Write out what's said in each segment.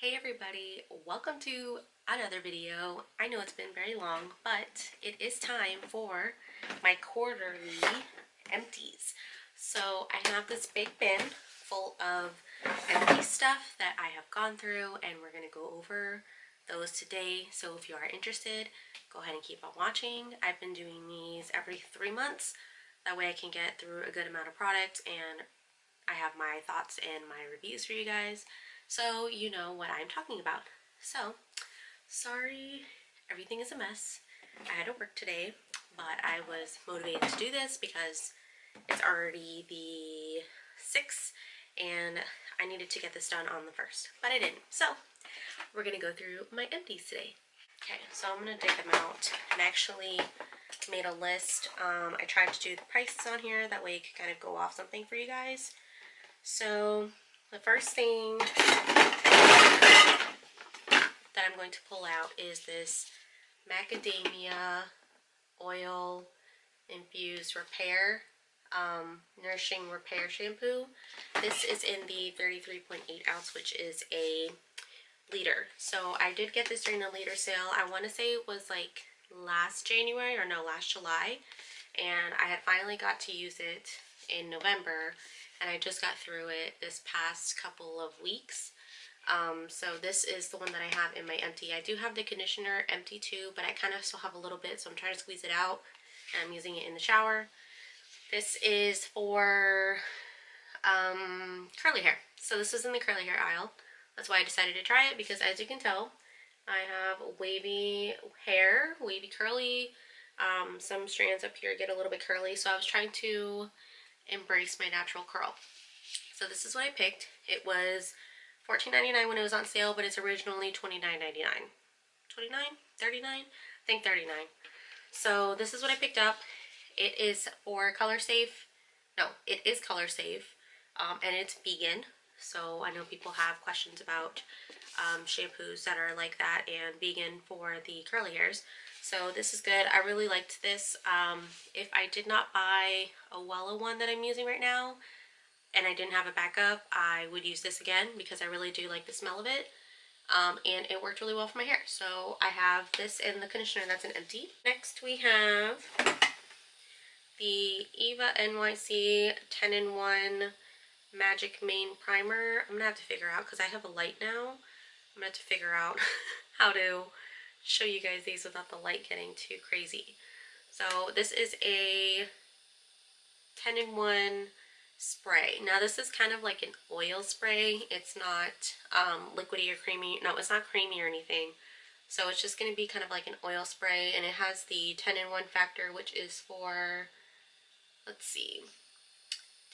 Hey everybody, welcome to another video. I know it's been very long, but it is time for my quarterly empties. So I have this big bin full of empty stuff that I have gone through, and we're going to go over those today. So if you are interested, go ahead and keep on watching. I've been doing these every 3 months. That way I can get through a good amount of products, and I have my thoughts and my reviews for you guys, so you know what I'm talking about. So, sorry, everything is a mess. I had to work today, but I was motivated to do this because it's already the 6th, and I needed to get this done on the 1st, but I didn't. So, we're going to go through my empties today. Okay, so I'm going to dig them out. I actually made a list. I tried to do the prices on here, that way it could kind of go off something for you guys. So the first thing that I'm going to pull out is this Macadamia oil infused repair nourishing repair shampoo. This is in the 33.8 ounce, which is a liter. So I did get this during the liter sale. I want to say it was like last January, or no, last July, and I had finally got to use it in November, and I just got through it this past couple of weeks. So this is the one that I have in my empty. I do have the conditioner empty too, but I kind of still have a little bit, so I'm trying to squeeze it out, and I'm using it in the shower. This is for curly hair. So this is in the curly hair aisle. That's why I decided to try it, because as you can tell, I have wavy hair, wavy curly. Some strands up here get a little bit curly, so I was trying to embrace my natural curl. So this is what I picked. It was $14.99 when it was on sale, but it's originally $29.99. $29? $39? I think $39. So this is what I picked up. It is for color safe. No, it is color safe, and it's vegan. So I know people have questions about shampoos that are like that and vegan for the curly hairs. So this is good. I really liked this. If I did not buy a Wella one that I'm using right now, and I didn't have a backup, I would use this again because I really do like the smell of it. And it worked really well for my hair. So I have this in the conditioner that's an empty. Next we have the Eva NYC 10-in-1 Magic Mane Primer. I'm gonna have to figure out, because I have a light now, I'm gonna have to figure out how to show you guys these without the light getting too crazy. So this is a 10-in-1 spray. Now this is kind of like an oil spray. It's not liquidy or creamy. No, it's not creamy or anything. So it's just going to be kind of like an oil spray, and it has the 10-in-1 factor, which is for, let's see,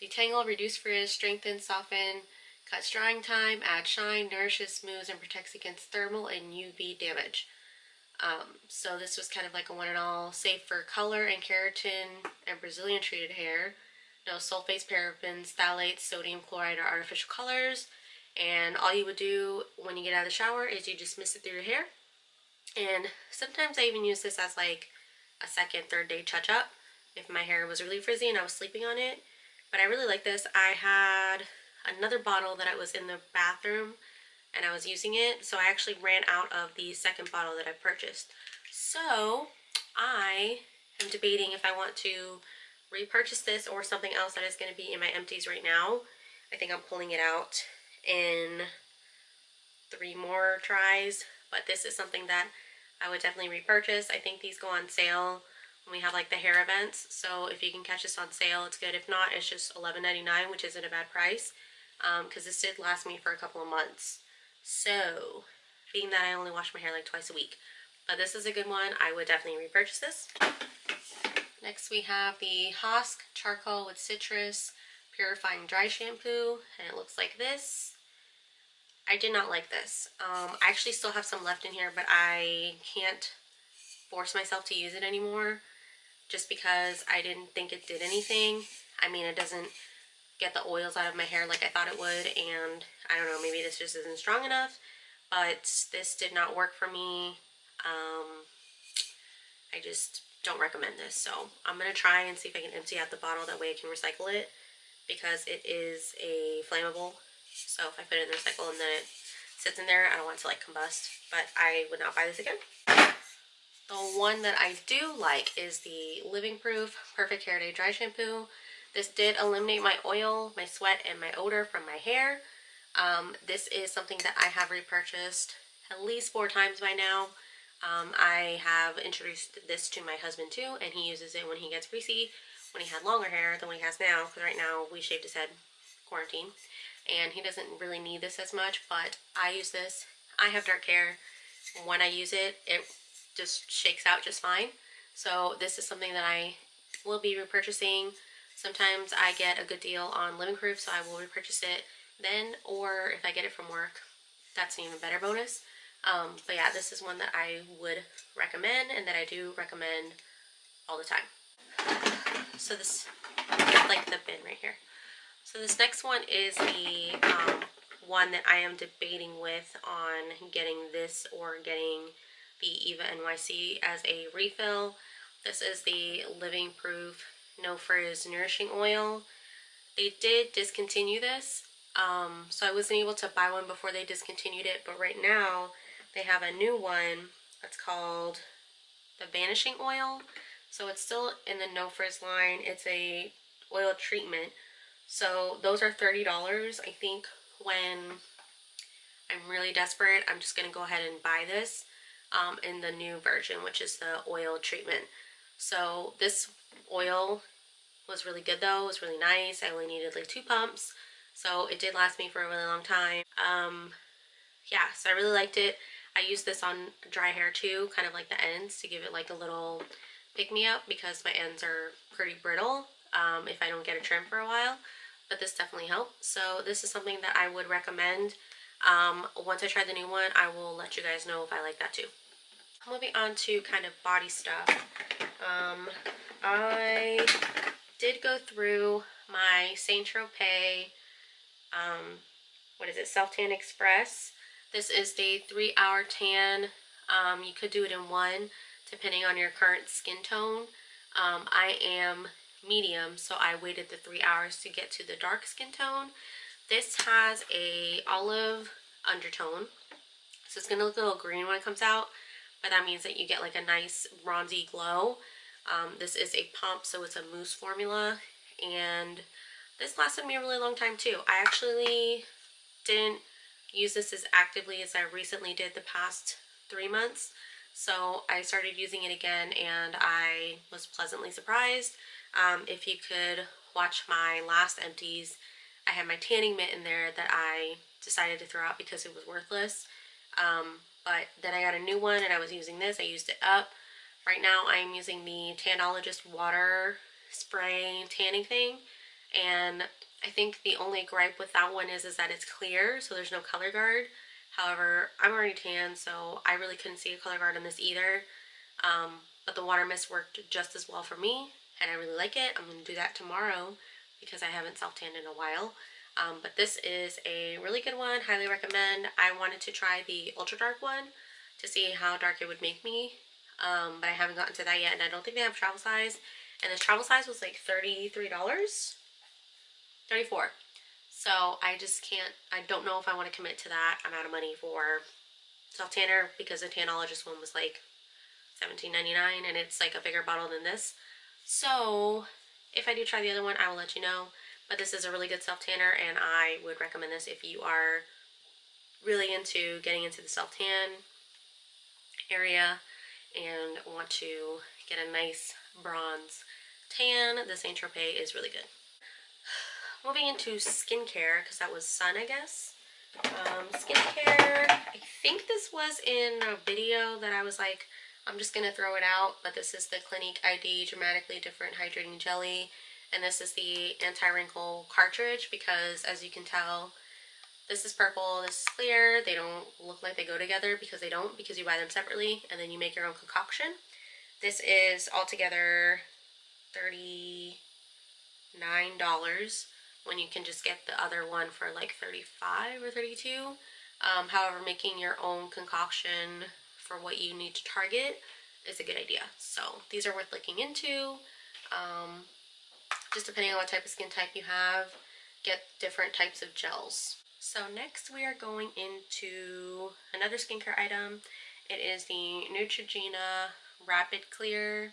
detangle, reduce frizz, strengthen, soften, cuts drying time, add shine, nourishes, smooths, and protects against thermal and UV damage. So this was kind of like a one-and-all, safe for color and keratin and Brazilian treated hair. No sulfates, parabens, phthalates, sodium chloride, or artificial colors. And all you would do when you get out of the shower is you just mist it through your hair. And sometimes I even use this as like a second, third day touch-up if my hair was really frizzy and I was sleeping on it. But I really like this. I had another bottle that I was in the bathroom and I was using it, so I actually ran out of the second bottle that I purchased. So I am debating if I want to repurchase this or something else that is going to be in my empties right now. I think I'm pulling it out in 3 more tries, but this is something that I would definitely repurchase. I think these go on sale when we have like the hair events, so if you can catch this on sale, it's good. If not, it's just $11.99, which isn't a bad price, because this did last me for a couple of months. So, being that I only wash my hair like twice a week, but this is a good one, I would definitely repurchase this. Next we have the Hosk Charcoal with Citrus Purifying Dry Shampoo, and it looks like this. I did not like this. I actually still have some left in here, but I can't force myself to use it anymore just because I didn't think it did anything. I mean, it doesn't get the oils out of my hair like I thought it would, and I don't know, maybe this just isn't strong enough, but this did not work for me. I just don't recommend this, so I'm going to try and see if I can empty out the bottle, that way I can recycle it, because it is a flammable, so if I put it in the recycle and then it sits in there. I don't want it to like combust, but I would not buy this again. The one that I do like is the Living Proof Perfect Hair Day Dry Shampoo. This did eliminate my oil, my sweat, and my odor from my hair. This is something that I have repurchased at least 4 times by now. I have introduced this to my husband too, and he uses it when he gets greasy, when he had longer hair than what he has now, because right now we shaved his head, quarantine, and he doesn't really need this as much, but I use this. I have dark hair. When I use it, it just shakes out just fine. So this is something that I will be repurchasing. Sometimes I get a good deal on Living Proof, so I will repurchase it then, or if I get it from work, that's an even better bonus. But yeah, this is one that I would recommend and that I do recommend all the time. So this, like the bin right here. So this next one is the one that I am debating with on getting this or getting the Eva NYC as a refill. This is the Living Proof No Frizz Nourishing Oil. They did discontinue this, so I wasn't able to buy one before they discontinued it, but right now they have a new one that's called the Vanishing Oil. So it's still in the No Frizz line. It's a oil treatment. So those are $30. I think when I'm really desperate, I'm just going to go ahead and buy this in the new version, which is the oil treatment. So this oil was really good though. It was really nice. I only needed like 2 pumps. So it did last me for a really long time. Yeah, so I really liked it. I used this on dry hair too, kind of like the ends, to give it like a little pick-me-up because my ends are pretty brittle if I don't get a trim for a while. But this definitely helped. So this is something that I would recommend. Once I try the new one, I will let you guys know if I like that too. Moving on to kind of body stuff. I did go through my Saint Tropez, what is it, Self Tan Express. This is the 3-hour tan. You could do it in one, depending on your current skin tone. I am medium, so I waited the 3 hours to get to the dark skin tone. This has a olive undertone, so it's going to look a little green when it comes out, but that means that you get like a nice bronzy glow. This is a pump, so it's a mousse formula, and this lasted me a really long time too. I actually didn't use this as actively as I recently did the past 3 months, so I started using it again and I was pleasantly surprised. If you could watch my last Empties, I had my tanning mitt in there that I decided to throw out because it was worthless. But then I got a new one and I was using this. I used it up. Right now I'm using the tanologist water spray tanning thing, and I think the only gripe with that one is that it's clear, so there's no color guard. However, I'm already tan, so I really couldn't see a color guard on this either. But the water mist worked just as well for me, and I really like it. I'm going to do that tomorrow because I haven't self-tanned in a while. But this is a really good one. Highly recommend. I wanted to try the ultra dark one to see how dark it would make me. But I haven't gotten to that yet, and I don't think they have travel size. And this travel size was like $33, $34. So I just can't, I don't know if I want to commit to that amount of money for self-tanner, because the tanologist one was like $17.99 and it's like a bigger bottle than this. So if I do try the other one, I will let you know. But this is a really good self-tanner, and I would recommend this if you are really into getting into the self-tan area and want to get a nice bronze tan. The Saint Tropez is really good. Moving into skincare, because that was sun, I guess. Skincare, I think this was in a video that I was like, I'm just going to throw it out, but this is the Clinique ID Dramatically Different Hydrating Jelly, and this is the anti-wrinkle cartridge, because as you can tell, this is purple, this is clear. They don't look like they go together because they don't, because you buy them separately and then you make your own concoction. This is altogether $39 when you can just get the other one for like $35 or $32. However, making your own concoction for what you need to target is a good idea. So these are worth looking into. Just depending on what type of skin type you have, get different types of gels. So next we are going into another skincare item. It is the Neutrogena Rapid Clear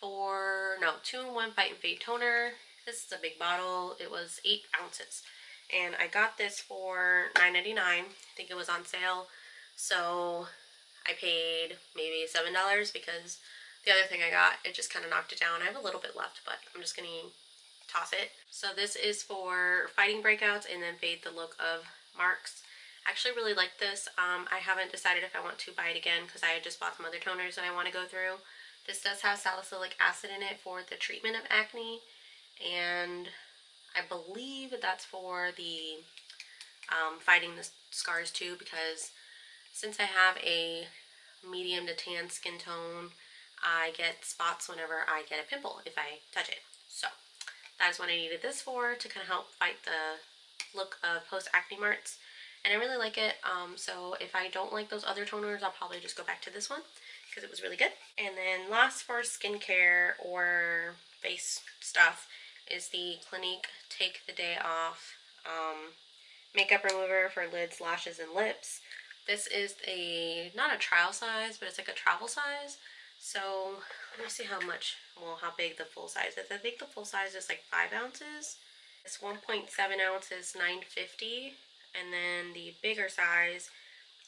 2-in-1 Fight and Fade Toner. This is a big bottle. It was 8 ounces. And I got this for $9.99. I think it was on sale. So I paid maybe $7 because the other thing I got, it just kind of knocked it down. I have a little bit left, but I'm just going to toss it. So this is for fighting breakouts and then fade the look of marks. I actually really like this. I haven't decided if I want to buy it again because I just bought some other toners that I want to go through. This does have salicylic acid in it for the treatment of acne, and I believe that's for the fighting the scars too, because since I have a medium to tan skin tone, I get spots whenever I get a pimple if I touch it. So that is what I needed this for, to kind of help fight the look of post-acne marks. And I really like it. So if I don't like those other toners, I'll probably just go back to this one because it was really good. And then last for skincare or face stuff is the Clinique Take the Day Off makeup remover for lids, lashes, and lips. This is not a trial size, but it's like a travel size. So let me see how big the full size is. I think the full size is like 5 ounces. It's 1.7 ounces, $9.50. And then the bigger size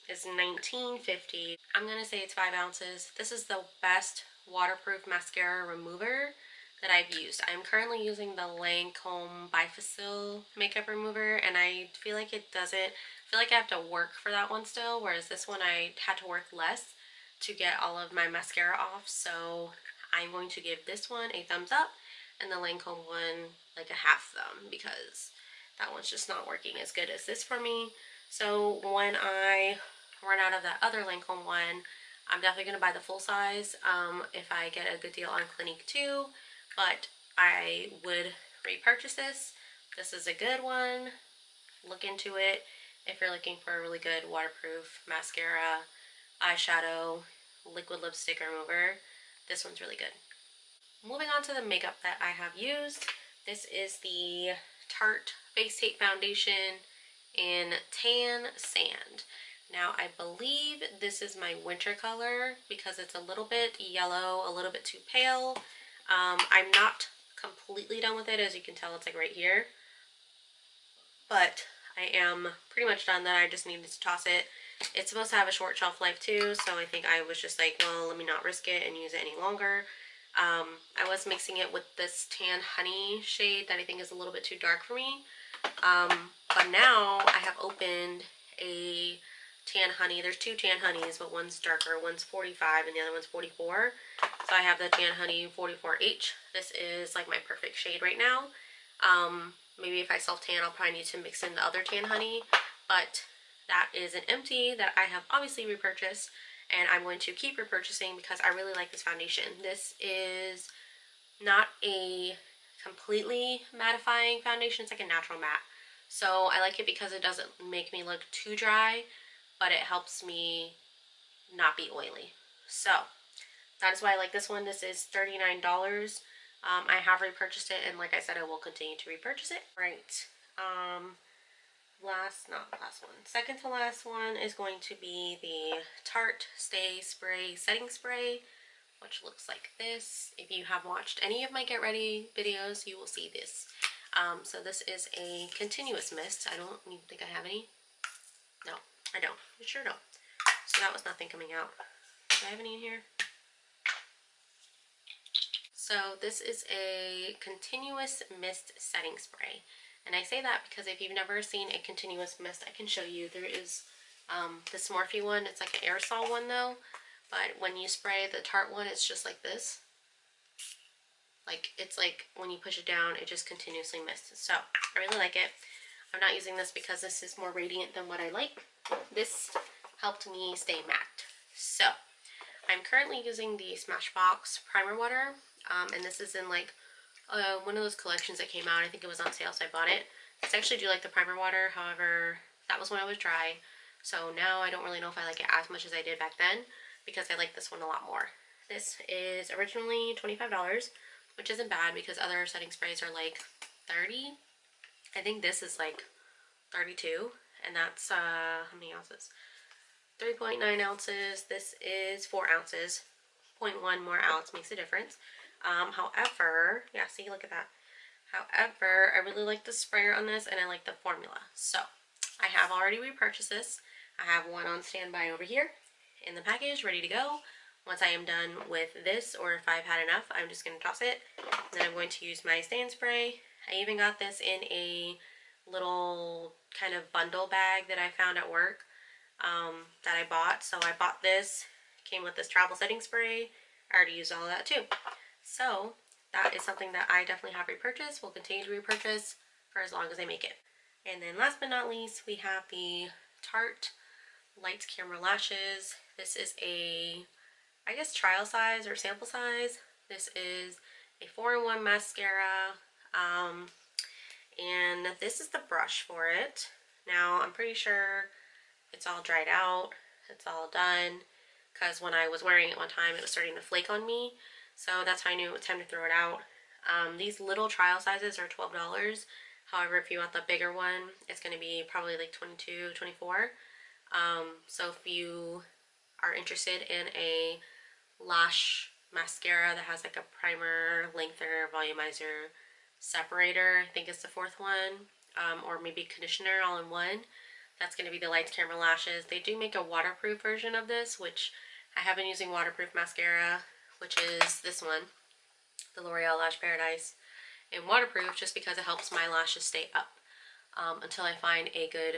is $19.50. I'm going to say it's 5 ounces. This is the best waterproof mascara remover that I've used. I'm currently using the Lancome Bifacil makeup remover, and I feel like I feel like I have to work for that one still, whereas this one I had to work less to get all of my mascara off. So I'm going to give this one a thumbs up and the Lancome one like a half thumb, because that one's just not working as good as this for me. So when I run out of that other Lancome one, I'm definitely going to buy the full size if I get a good deal on Clinique too, but I would repurchase this. This is a good one. Look into it if you're looking for a really good waterproof mascara, eyeshadow, liquid lipstick remover. This one's really good. Moving on to the makeup that I have used. This is the Tarte Face Tape Foundation in Tan Sand. Now I believe this is my winter color because it's a little bit yellow, a little bit too pale. I'm not completely done with it. As you can tell, it's like right here. But I am pretty much done. That I just needed to toss it. It's supposed to have a short shelf life too, so I think I was just like, well, let me not risk it and use it any longer. I was mixing it with this Tan Honey shade that I think is a little bit too dark for me. But now I have opened a Tan Honey. There's 2 Tan Honeys, but one's darker. One's 45 and the other one's 44. So I have the Tan Honey 44H. This is like my perfect shade right now. Maybe if I self-tan, I'll probably need to mix in the other Tan Honey. But that is an empty that I have obviously repurchased, and I'm going to keep repurchasing because I really like this foundation. This is not a completely mattifying foundation. It's like a natural matte. So I like it because it doesn't make me look too dry, but it helps me not be oily. So that is why I like this one. This is $39. I have repurchased it, and like I said, I will continue to repurchase it. Right. Second to last one is going to be the Tarte Stay Spray Setting Spray, which looks like this. If you have watched any of my Get Ready videos, you will see this. So this is a continuous mist. I don't even think I have any. No, I don't. I sure don't. So that was nothing coming out. Do I have any in here? So this is a continuous mist setting spray. And I say that because if you've never seen a continuous mist, I can show you. There is this Morphe one. It's like an aerosol one though. But when you spray the Tarte one, it's just like this. Like, it's like when you push it down, it just continuously mists. So I really like it. I'm not using this because this is more radiant than what I like. This helped me stay matte. So I'm currently using the Smashbox primer water. And this is in like one of those collections that came out. I think it was on sale, so I bought it. I actually do like the primer water. However, that was when I was dry. So now I don't really know if I like it as much as I did back then, because I like this one a lot more. This is originally $25, which isn't bad because other setting sprays are like $30. I think this is like 32, and that's how many ounces? 3.9 ounces. This is 4 ounces. 0.1 more ounce makes a difference. However, yeah, see, look at that. However, I really like the sprayer on this, and I like the formula. So I have already repurchased this. I have one on standby over here in the package, ready to go. Once I am done with this, or if I've had enough, I'm just going to toss it. Then I'm going to use my stand spray. I even got this in a little kind of bundle bag that I found at work that I bought. So I bought this, came with this travel setting spray. I already used all of that too. So that is something that I definitely have repurchased, will continue to repurchase for as long as I make it. And then last but not least, we have the Tarte Lights Camera Lashes. This is a, I guess, trial size or sample size. This is a 4-in-1 mascara, and this is the brush for it. Now, I'm pretty sure it's all dried out, it's all done, because when I was wearing it one time, it was starting to flake on me, so that's how I knew it was time to throw it out. These little trial sizes are $12. However, if you want the bigger one, it's going to be probably like $22, $24. So if you are interested in a lash mascara that has like a primer, lengthener, volumizer, separator, I think it's the fourth one, or maybe conditioner all in one, that's going to be the Lights Camera Lashes. They do make a waterproof version of this, which I have been using waterproof mascara, which is this one, the L'Oreal Lash Paradise, and waterproof just because it helps my lashes stay up until I find a good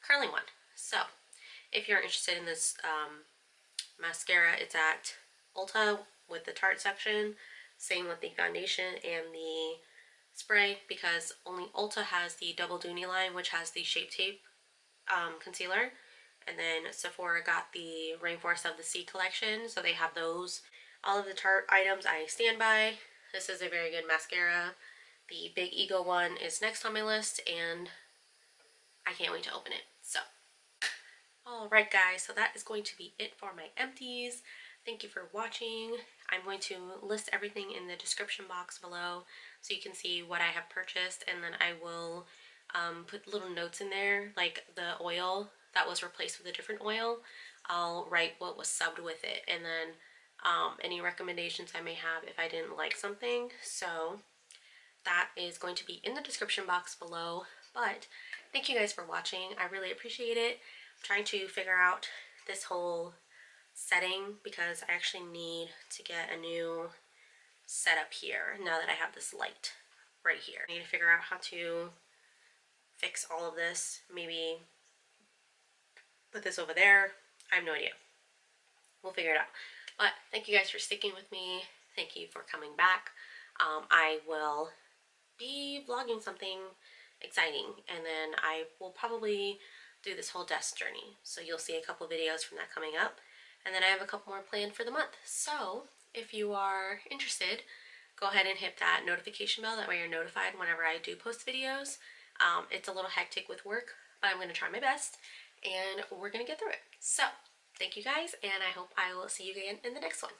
curling one. So if you're interested in this mascara, it's at Ulta with the Tarte section. Same with the foundation and the spray, because only Ulta has the Double Dooney line, which has the Shape Tape concealer, and then Sephora got the Rainforest of the Sea collection, so they have those. All of the Tarte items I stand by. This is a very good mascara. The Big Eagle one is next on my list, and I can't wait to open it. So alright guys, so that is going to be it for my empties. Thank you for watching. I'm going to list everything in the description box below so you can see what I have purchased, and then I will put little notes in there, like the oil that was replaced with a different oil. I'll write what was subbed with it, and then any recommendations I may have if I didn't like something. So that is going to be in the description box below. But thank you guys for watching. I really appreciate it. I'm trying to figure out this whole setting because I actually need to get a new setup here now that I have this light right here. I need to figure out how to fix all of this. Maybe put this over there. I have no idea. We'll figure it out. But thank you guys for sticking with me. Thank you for coming back. I will be vlogging something exciting, and then I will probably do this whole desk journey. So you'll see a couple videos from that coming up. And then I have a couple more planned for the month. So if you are interested, go ahead and hit that notification bell. That way you're notified whenever I do post videos. It's a little hectic with work, but I'm going to try my best, and we're going to get through it. So thank you guys, and I hope I will see you again in the next one.